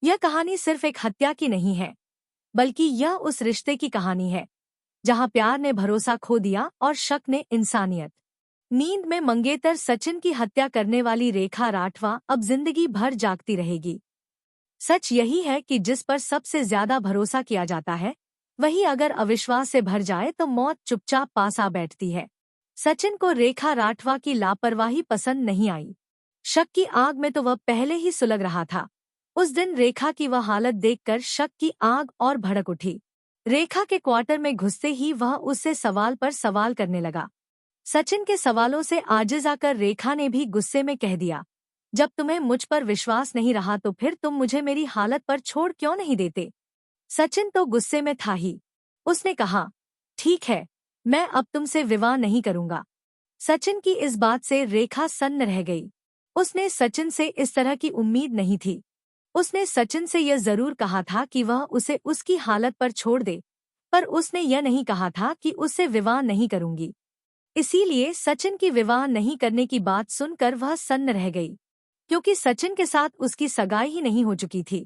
यह कहानी सिर्फ एक हत्या की नहीं है, बल्कि यह उस रिश्ते की कहानी है जहां प्यार ने भरोसा खो दिया और शक ने इंसानियत। नींद में मंगेतर सचिन की हत्या करने वाली रेखा राठवा अब जिंदगी भर जागती रहेगी। सच यही है कि जिस पर सबसे ज्यादा भरोसा किया जाता है, वही अगर अविश्वास से भर जाए तो मौत चुपचाप पास आ बैठती है। सचिन को रेखा राठवा की लापरवाही पसंद नहीं आई। शक की आग में तो वह पहले ही सुलग रहा था। उस दिन रेखा की वह हालत देखकर शक की आग और भड़क उठी। रेखा के क्वार्टर में घुसते ही वह उससे सवाल पर सवाल करने लगा। सचिन के सवालों से आजिज आकर रेखा ने भी गुस्से में कह दिया, जब तुम्हें मुझ पर विश्वास नहीं रहा तो फिर तुम मुझे मेरी हालत पर छोड़ क्यों नहीं देते। सचिन तो गुस्से में था ही। उसने कहा, ठीक है, मैं अब तुमसे विवाह नहीं करूंगा। सचिन की इस बात से रेखा सन्न रह गई। उसने सचिन से इस तरह की उम्मीद नहीं थी। उसने सचिन से यह जरूर कहा था कि वह उसे उसकी हालत पर छोड़ दे, पर उसने यह नहीं कहा था कि उससे विवाह नहीं करूंगी। इसीलिए सचिन की विवाह नहीं करने की बात सुनकर वह सन्न रह गई, क्योंकि सचिन के साथ उसकी सगाई ही नहीं हो चुकी थी,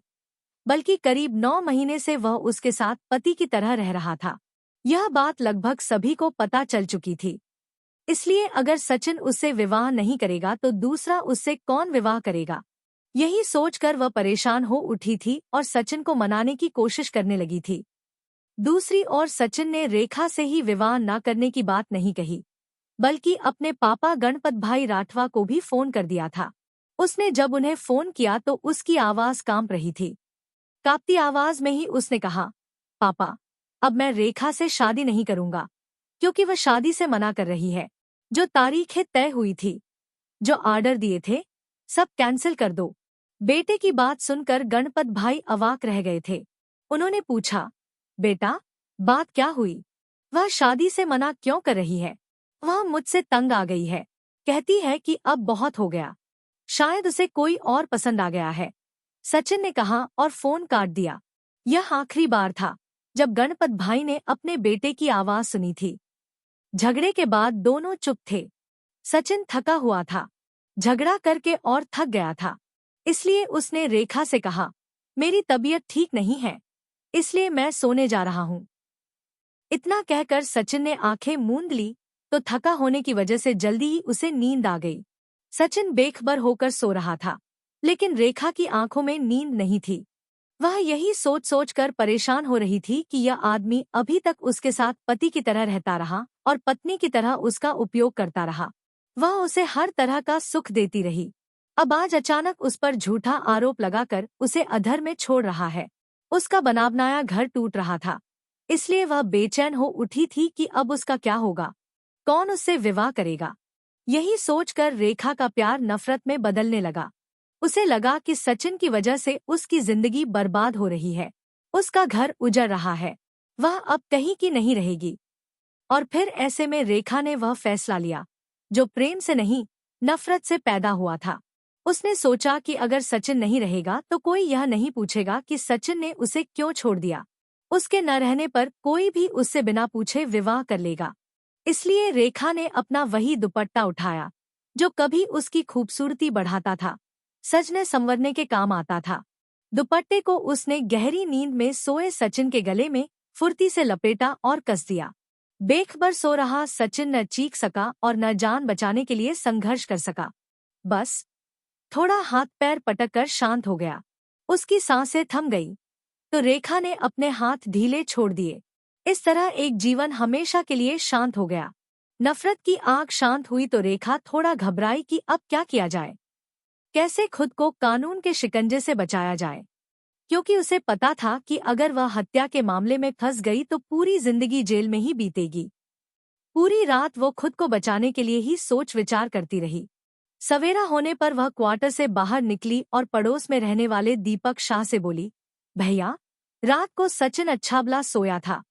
बल्कि करीब 9 महीने से वह उसके साथ पति की तरह रह रहा था। यह बात लगभग सभी को पता चल चुकी थी। इसलिए अगर सचिन उससे विवाह नहीं करेगा तो दूसरा उससे कौन विवाह करेगा। यही सोचकर वह परेशान हो उठी थी और सचिन को मनाने की कोशिश करने लगी थी। दूसरी ओर सचिन ने रेखा से ही विवाह न करने की बात नहीं कही, बल्कि अपने पापा गणपत भाई राठवा को भी फोन कर दिया था। उसने जब उन्हें फोन किया तो उसकी आवाज कांप रही थी। कांपती आवाज में ही उसने कहा, पापा, अब मैं रेखा से शादी नहीं करूंगा, क्योंकि वह शादी से मना कर रही है। जो तारीखें तय हुई थी, जो ऑर्डर दिए थे, सब कैंसिल कर दो। बेटे की बात सुनकर गणपत भाई अवाक रह गए थे। उन्होंने पूछा, बेटा, बात क्या हुई? वह शादी से मना क्यों कर रही है? वह मुझसे तंग आ गई है, कहती है कि अब बहुत हो गया, शायद उसे कोई और पसंद आ गया है। सचिन ने कहा और फोन काट दिया। यह आखिरी बार था जब गणपत भाई ने अपने बेटे की आवाज सुनी थी। झगड़े के बाद दोनों चुप थे। सचिन थका हुआ था, झगड़ा करके और थक गया था। इसलिए उसने रेखा से कहा, मेरी तबीयत ठीक नहीं है, इसलिए मैं सोने जा रहा हूँ। इतना कहकर सचिन ने आंखें मूंद ली तो थका होने की वजह से जल्दी ही उसे नींद आ गई। सचिन बेखबर होकर सो रहा था, लेकिन रेखा की आंखों में नींद नहीं थी। वह यही सोच सोच कर परेशान हो रही थी कि यह आदमी अभी तक उसके साथ पति की तरह रहता रहा और पत्नी की तरह उसका उपयोग करता रहा। वह उसे हर तरह का सुख देती रही। अब आज अचानक उस पर झूठा आरोप लगाकर उसे अधर में छोड़ रहा है। उसका बना बनाया घर टूट रहा था, इसलिए वह बेचैन हो उठी थी कि अब उसका क्या होगा, कौन उससे विवाह करेगा। यही सोचकर रेखा का प्यार नफरत में बदलने लगा। उसे लगा कि सचिन की वजह से उसकी जिंदगी बर्बाद हो रही है, उसका घर उजड़ रहा है, वह अब कहीं की नहीं रहेगी। और फिर ऐसे में रेखा ने वह फैसला लिया जो प्रेम से नहीं, नफरत से पैदा हुआ था। उसने सोचा कि अगर सचिन नहीं रहेगा तो कोई यह नहीं पूछेगा कि सचिन ने उसे क्यों छोड़ दिया। उसके न रहने पर कोई भी उससे बिना पूछे विवाह कर लेगा। इसलिए रेखा ने अपना वही दुपट्टा उठाया जो कभी उसकी खूबसूरती बढ़ाता था, सजने संवरने के काम आता था। दुपट्टे को उसने गहरी नींद में सोए सचिन के गले में फुर्ती से लपेटा और कस दिया। बेखबर सो रहा सचिन न चीख सका और न जान बचाने के लिए संघर्ष कर सका। बस थोड़ा हाथ पैर पटक कर शांत हो गया। उसकी सांसें थम गई तो रेखा ने अपने हाथ ढीले छोड़ दिए। इस तरह एक जीवन हमेशा के लिए शांत हो गया। नफरत की आग शांत हुई तो रेखा थोड़ा घबराई कि अब क्या किया जाए, कैसे खुद को कानून के शिकंजे से बचाया जाए, क्योंकि उसे पता था कि अगर वह हत्या के मामले में फंस गई तो पूरी जिंदगी जेल में ही बीतेगी। पूरी रात वो खुद को बचाने के लिए ही सोच विचार करती रही। सवेरा होने पर वह क्वार्टर से बाहर निकली और पड़ोस में रहने वाले दीपक शाह से बोली, भैया, रात को सचिन अच्छाभला सोया था,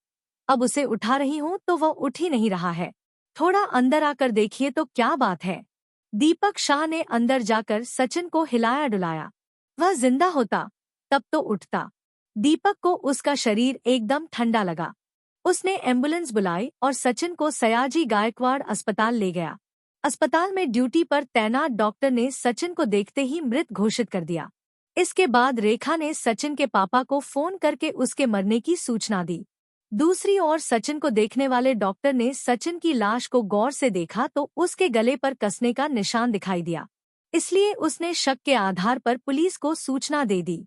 अब उसे उठा रही हूँ तो वह उठ ही नहीं रहा है, थोड़ा अंदर आकर देखिए तो क्या बात है। दीपक शाह ने अंदर जाकर सचिन को हिलाया डुलाया। वह जिंदा होता तब तो उठता। दीपक को उसका शरीर एकदम ठंडा लगा। उसने एम्बुलेंस बुलाई और सचिन को सयाजी गायकवाड़ अस्पताल ले गया। अस्पताल में ड्यूटी पर तैनात डॉक्टर ने सचिन को देखते ही मृत घोषित कर दिया। इसके बाद रेखा ने सचिन के पापा को फोन करके उसके मरने की सूचना दी। दूसरी ओर सचिन को देखने वाले डॉक्टर ने सचिन की लाश को गौर से देखा तो उसके गले पर कसने का निशान दिखाई दिया। इसलिए उसने शक के आधार पर पुलिस को सूचना दे दी।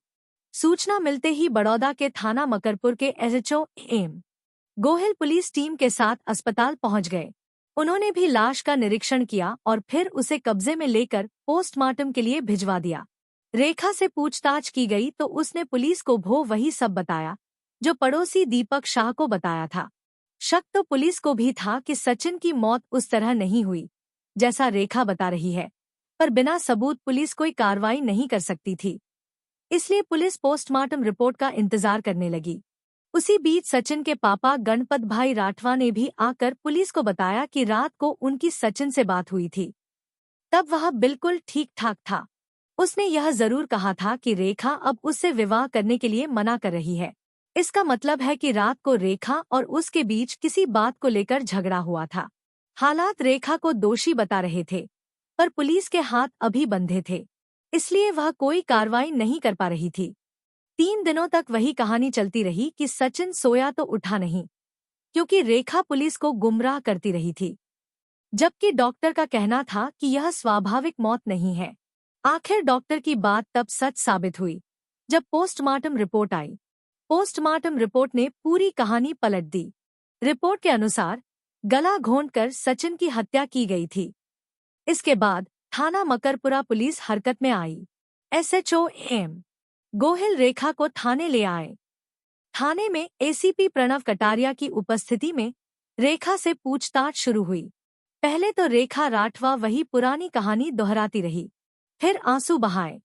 सूचना मिलते ही बड़ौदा के थाना मकरपुर के SHO M Gohil police team के साथ अस्पताल पहुंच गए। उन्होंने भी लाश का निरीक्षण किया और फिर उसे कब्जे में लेकर पोस्टमार्टम के लिए भिजवा दिया। रेखा से पूछताछ की गई तो उसने पुलिस को वही सब बताया जो पड़ोसी दीपक शाह को बताया था। शक तो पुलिस को भी था कि सचिन की मौत उस तरह नहीं हुई जैसा रेखा बता रही है, पर बिना सबूत पुलिस कोई कार्रवाई नहीं कर सकती थी। इसलिए पुलिस पोस्टमार्टम रिपोर्ट का इंतजार करने लगी। उसी बीच सचिन के पापा गणपत भाई राठवा ने भी आकर पुलिस को बताया कि रात को उनकी सचिन से बात हुई थी। तब वह बिल्कुल ठीक ठाक था। उसने यह जरूर कहा था कि रेखा अब उससे विवाह करने के लिए मना कर रही है। इसका मतलब है कि रात को रेखा और उसके बीच किसी बात को लेकर झगड़ा हुआ था। हालात रेखा को दोषी बता रहे थे, पर पुलिस के हाथ अभी बंधे थे, इसलिए वह कोई कार्रवाई नहीं कर पा रही थी। 3 दिनों तक वही कहानी चलती रही कि सचिन सोया तो उठा नहीं, क्योंकि रेखा पुलिस को गुमराह करती रही थी, जबकि डॉक्टर का कहना था कि यह स्वाभाविक मौत नहीं है। आखिर डॉक्टर की बात तब सच साबित हुई जब पोस्टमार्टम रिपोर्ट आई। पोस्टमार्टम रिपोर्ट ने पूरी कहानी पलट दी। रिपोर्ट के अनुसार गला घोंटकर सचिन की हत्या की गई थी। इसके बाद थाना मकरपुरा पुलिस हरकत में आई। एसएचओ एम गोहिल रेखा को थाने ले आए। थाने में एसीपी प्रणव कटारिया की उपस्थिति में रेखा से पूछताछ शुरू हुई। पहले तो रेखा राठवा वही पुरानी कहानी दोहराती रही, फिर आंसू बहाए,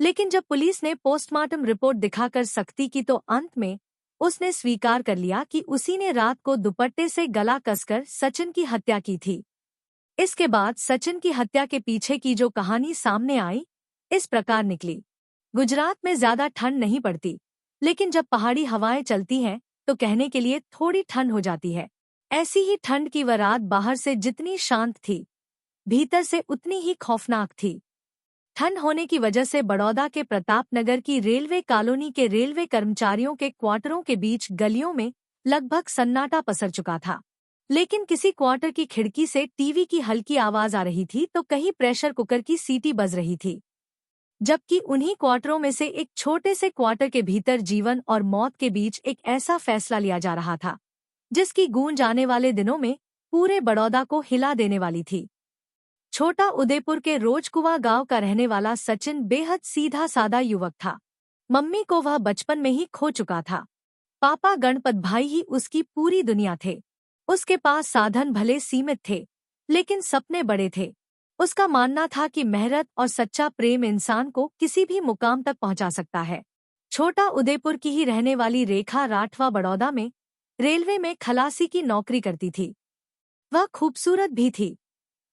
लेकिन जब पुलिस ने पोस्टमार्टम रिपोर्ट दिखाकर सख्ती की तो अंत में उसने स्वीकार कर लिया कि उसी ने रात को दुपट्टे से गला कसकर सचिन की हत्या की थी। इसके बाद सचिन की हत्या के पीछे की जो कहानी सामने आई इस प्रकार निकली। गुजरात में ज्यादा ठंड नहीं पड़ती, लेकिन जब पहाड़ी हवाएं चलती हैं तो कहने के लिए थोड़ी ठंड हो जाती है। ऐसी ही ठंड की वह रात बाहर से जितनी शांत थी, भीतर से उतनी ही खौफनाक थी। ठंड होने की वजह से बड़ौदा के प्रताप नगर की रेलवे कॉलोनी के रेलवे कर्मचारियों के क्वार्टरों के बीच गलियों में लगभग सन्नाटा पसर चुका था। लेकिन किसी क्वार्टर की खिड़की से टीवी की हल्की आवाज आ रही थी तो कहीं प्रेशर कुकर की सीटी बज रही थी। जबकि उन्हीं क्वार्टरों में से एक छोटे से क्वार्टर के भीतर जीवन और मौत के बीच एक ऐसा फैसला लिया जा रहा था जिसकी गूंज आने वाले दिनों में पूरे बड़ौदा को हिला देने वाली थी। छोटा उदयपुर के रोजकुवा गांव का रहने वाला सचिन बेहद सीधा सादा युवक था। मम्मी को वह बचपन में ही खो चुका था। पापा गणपत भाई ही उसकी पूरी दुनिया थे। उसके पास साधन भले सीमित थे, लेकिन सपने बड़े थे। उसका मानना था कि मेहनत और सच्चा प्रेम इंसान को किसी भी मुकाम तक पहुंचा सकता है। छोटा उदयपुर की ही रहने वाली रेखा राठवा बड़ौदा में रेलवे में खलासी की नौकरी करती थी। वह खूबसूरत भी थी।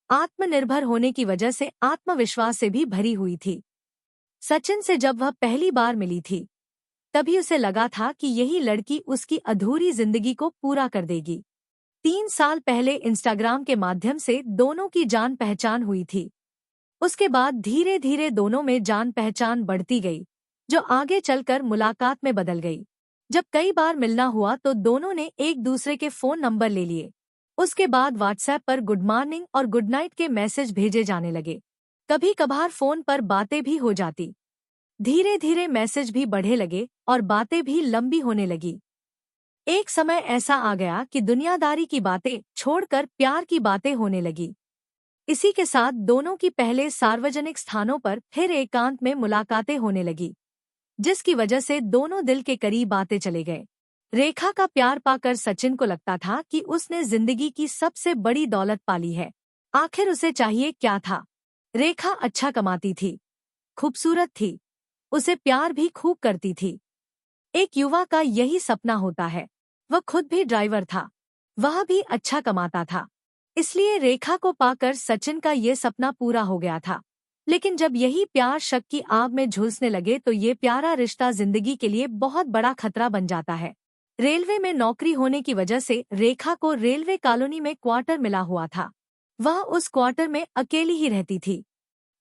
आत्मनिर्भर होने की वजह से आत्मविश्वास से भी भरी हुई थी। सचिन से जब वह पहली बार मिली थी तभी उसे लगा था कि यही लड़की उसकी अधूरी जिंदगी को पूरा कर देगी। 3 साल पहले इंस्टाग्राम के माध्यम से दोनों की जान पहचान हुई थी। उसके बाद धीरे धीरे दोनों में जान पहचान बढ़ती गई, जो आगे चलकर मुलाकात में बदल गई। जब कई बार मिलना हुआ तो दोनों ने एक दूसरे के फोन नंबर ले लिए। उसके बाद व्हाट्सएप पर गुड मॉर्निंग और गुड नाइट के मैसेज भेजे जाने लगे। कभी कभार फोन पर बातें भी हो जाती। धीरे धीरे मैसेज भी बढ़े लगे और बातें भी लंबी होने लगी। एक समय ऐसा आ गया कि दुनियादारी की बातें छोड़कर प्यार की बातें होने लगी। इसी के साथ दोनों की पहले सार्वजनिक स्थानों पर फिर एकांत में मुलाकातें होने लगी, जिसकी वजह से दोनों दिल के करीब आते चले गए। रेखा का प्यार पाकर सचिन को लगता था कि उसने जिंदगी की सबसे बड़ी दौलत पाली है। आखिर उसे चाहिए क्या था? रेखा अच्छा कमाती थी, खूबसूरत थी, उसे प्यार भी खूब करती थी। एक युवा का यही सपना होता है। वह खुद भी ड्राइवर था, वह भी अच्छा कमाता था, इसलिए रेखा को पाकर सचिन का ये सपना पूरा हो गया था। लेकिन जब यही प्यार शक की आग में झुलसने लगे तो ये प्यारा रिश्ता जिंदगी के लिए बहुत बड़ा खतरा बन जाता है। रेलवे में नौकरी होने की वजह से रेखा को रेलवे कॉलोनी में क्वार्टर मिला हुआ था। वह उस क्वार्टर में अकेली ही रहती थी।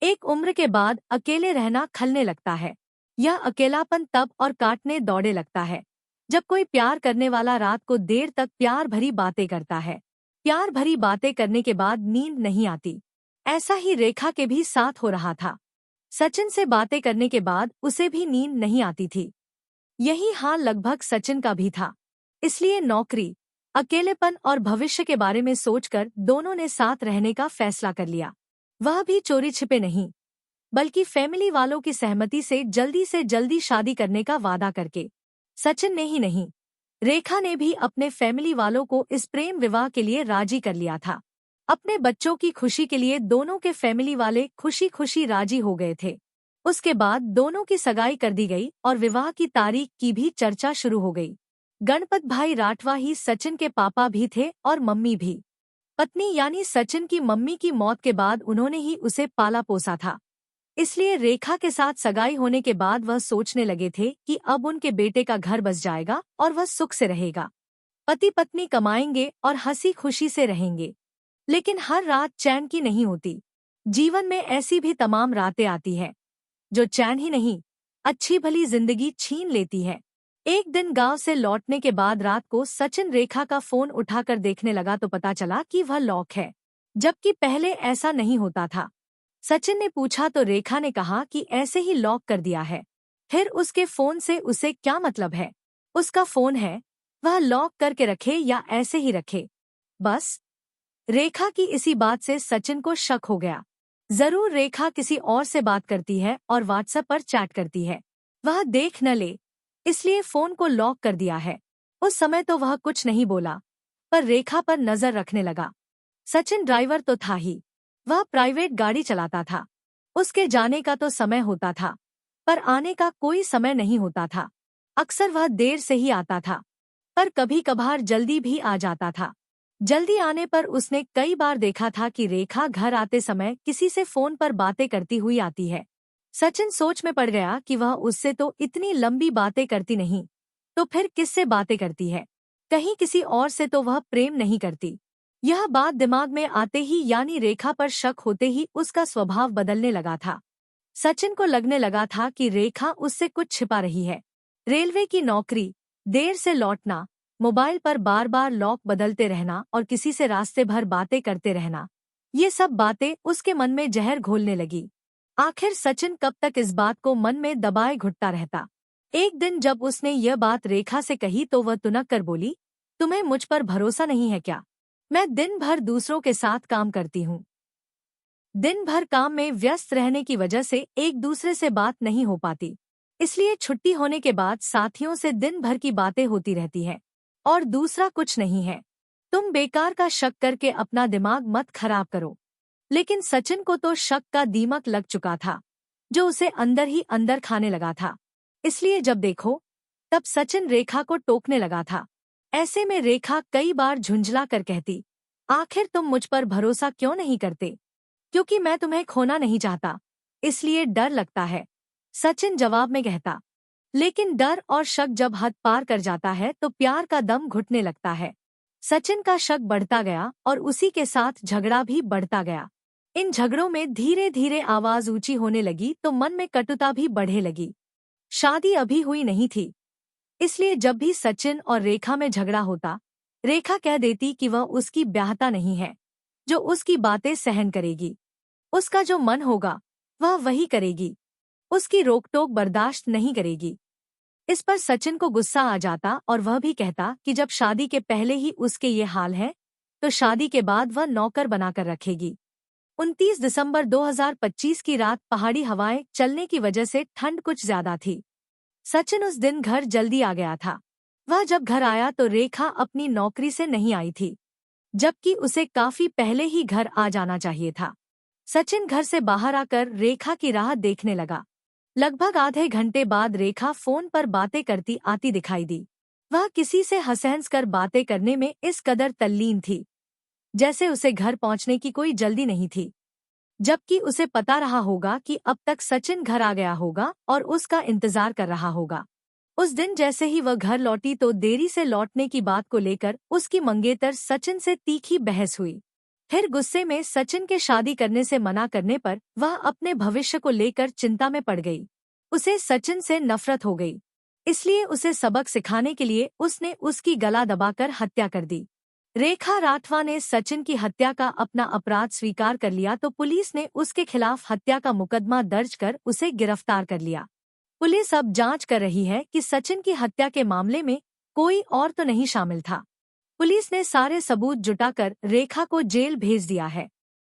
एक उम्र के बाद अकेले रहना खलने लगता है। यह अकेलापन तब और काटने दौड़े लगता है जब कोई प्यार करने वाला रात को देर तक प्यार भरी बातें करता है। प्यार भरी बातें करने के बाद नींद नहीं आती। ऐसा ही रेखा के भी साथ हो रहा था। सचिन से बातें करने के बाद उसे भी नींद नहीं आती थी। यही हाल लगभग सचिन का भी था। इसलिए नौकरी, अकेलेपन और भविष्य के बारे में सोचकर दोनों ने साथ रहने का फैसला कर लिया। वह भी चोरी छिपे नहीं, बल्कि फैमिली वालों की सहमति से जल्दी शादी करने का वादा करके। सचिन ने ही नहीं, रेखा ने भी अपने फैमिली वालों को इस प्रेम विवाह के लिए राजी कर लिया था। अपने बच्चों की खुशी के लिए दोनों के फैमिली वाले खुशी खुशी राजी हो गए थे। उसके बाद दोनों की सगाई कर दी गई और विवाह की तारीख की भी चर्चा शुरू हो गई। गणपत भाई राठवा ही सचिन के पापा भी थे और मम्मी भी। पत्नी यानी सचिन की मम्मी की मौत के बाद उन्होंने ही उसे पाला पोसा था। इसलिए रेखा के साथ सगाई होने के बाद वह सोचने लगे थे कि अब उनके बेटे का घर बस जाएगा और वह सुख से रहेगा। पति पत्नी कमाएंगे और हंसी खुशी से रहेंगे। लेकिन हर रात चैन की नहीं होती। जीवन में ऐसी भी तमाम रातें आती है जो चैन ही नहीं, अच्छी भली जिंदगी छीन लेती है। एक दिन गांव से लौटने के बाद रात को सचिन रेखा का फोन उठाकर देखने लगा तो पता चला कि वह लॉक है, जबकि पहले ऐसा नहीं होता था। सचिन ने पूछा तो रेखा ने कहा कि ऐसे ही लॉक कर दिया है। फिर उसके फोन से उसे क्या मतलब है? उसका फोन है, वह लॉक करके रखे या ऐसे ही रखे? बस रेखा की इसी बात से सचिन को शक हो गया। जरूर रेखा किसी और से बात करती है और व्हाट्सएप पर चैट करती है। वह देख न ले, इसलिए फोन को लॉक कर दिया है। उस समय तो वह कुछ नहीं बोला, पर रेखा पर नजर रखने लगा। सचिन ड्राइवर तो था ही, वह प्राइवेट गाड़ी चलाता था। उसके जाने का तो समय होता था, पर आने का कोई समय नहीं होता था। अक्सर वह देर से ही आता था, पर कभी कभार जल्दी भी आ जाता था। जल्दी आने पर उसने कई बार देखा था कि रेखा घर आते समय किसी से फोन पर बातें करती हुई आती है। सचिन सोच में पड़ गया कि वह उससे तो इतनी लंबी बातें करती नहीं, तो फिर किससे बातें करती है? कहीं किसी और से तो वह प्रेम नहीं करती। यह बात दिमाग में आते ही यानी रेखा पर शक होते ही उसका स्वभाव बदलने लगा था। सचिन को लगने लगा था कि रेखा उससे कुछ छिपा रही है। रेलवे की नौकरी, देर से लौटना, मोबाइल पर बार बार लॉक बदलते रहना और किसी से रास्ते भर बातें करते रहना, ये सब बातें उसके मन में जहर घोलने लगी। आखिर सचिन कब तक इस बात को मन में दबाए घुटता रहता। एक दिन जब उसने यह बात रेखा से कही तो वह तुनक कर बोली, तुम्हें मुझ पर भरोसा नहीं है क्या? मैं दिन भर दूसरों के साथ काम करती हूँ। दिन भर काम में व्यस्त रहने की वजह से एक दूसरे से बात नहीं हो पाती। इसलिए छुट्टी होने के बाद साथियों से दिन भर की बातें होती रहती है और दूसरा कुछ नहीं है। तुम बेकार का शक करके अपना दिमाग मत खराब करो। लेकिन सचिन को तो शक का दीमक लग चुका था, जो उसे अंदर ही अंदर खाने लगा था। इसलिए जब देखो तब सचिन रेखा को टोकने लगा था। ऐसे में रेखा कई बार झुंझला कर कहती, आखिर तुम मुझ पर भरोसा क्यों नहीं करते? क्योंकि मैं तुम्हें खोना नहीं चाहता, इसलिए डर लगता है, सचिन जवाब में कहता। लेकिन डर और शक जब हद पार कर जाता है तो प्यार का दम घुटने लगता है। सचिन का शक बढ़ता गया और उसी के साथ झगड़ा भी बढ़ता गया। इन झगड़ों में धीरे धीरे आवाज ऊंची होने लगी तो मन में कटुता भी बढ़े लगी। शादी अभी हुई नहीं थी, इसलिए जब भी सचिन और रेखा में झगड़ा होता, रेखा कह देती कि वह उसकी ब्याहता नहीं है, जो उसकी बातें सहन करेगी। उसका जो मन होगा वह वही करेगी, उसकी रोक-टोक बर्दाश्त नहीं करेगी। इस पर सचिन को गुस्सा आ जाता और वह भी कहता कि जब शादी के पहले ही उसके ये हाल है, तो शादी के बाद वह नौकर बनाकर रखेगी। 29 दिसंबर 2025 की रात पहाड़ी हवाएं चलने की वजह से ठंड कुछ ज्यादा थी। सचिन उस दिन घर जल्दी आ गया था। वह जब घर आया तो रेखा अपनी नौकरी से नहीं आई थी, जबकि उसे काफी पहले ही घर आ जाना चाहिए था। सचिन घर से बाहर आकर रेखा की राह देखने लगा। लगभग आधे घंटे बाद रेखा फोन पर बातें करती आती दिखाई दी। वह किसी से हंस-हंस कर बातें करने में इस कदर तल्लीन थी, जैसे उसे घर पहुंचने की कोई जल्दी नहीं थी, जबकि उसे पता रहा होगा कि अब तक सचिन घर आ गया होगा और उसका इंतजार कर रहा होगा। उस दिन जैसे ही वह घर लौटी तो देरी से लौटने की बात को लेकर उसकी मंगेतर सचिन से तीखी बहस हुई। फिर गुस्से में सचिन के शादी करने से मना करने पर वह अपने भविष्य को लेकर चिंता में पड़ गई। उसे सचिन से नफरत हो गई, इसलिए उसे सबक सिखाने के लिए उसने उसकी गला दबाकर हत्या कर दी। रेखा राठवा ने सचिन की हत्या का अपना अपराध स्वीकार कर लिया तो पुलिस ने उसके खिलाफ हत्या का मुकदमा दर्ज कर उसे गिरफ्तार कर लिया। पुलिस अब जांच कर रही है कि सचिन की हत्या के मामले में कोई और तो नहीं शामिल था। पुलिस ने सारे सबूत जुटाकर रेखा को जेल भेज दिया है।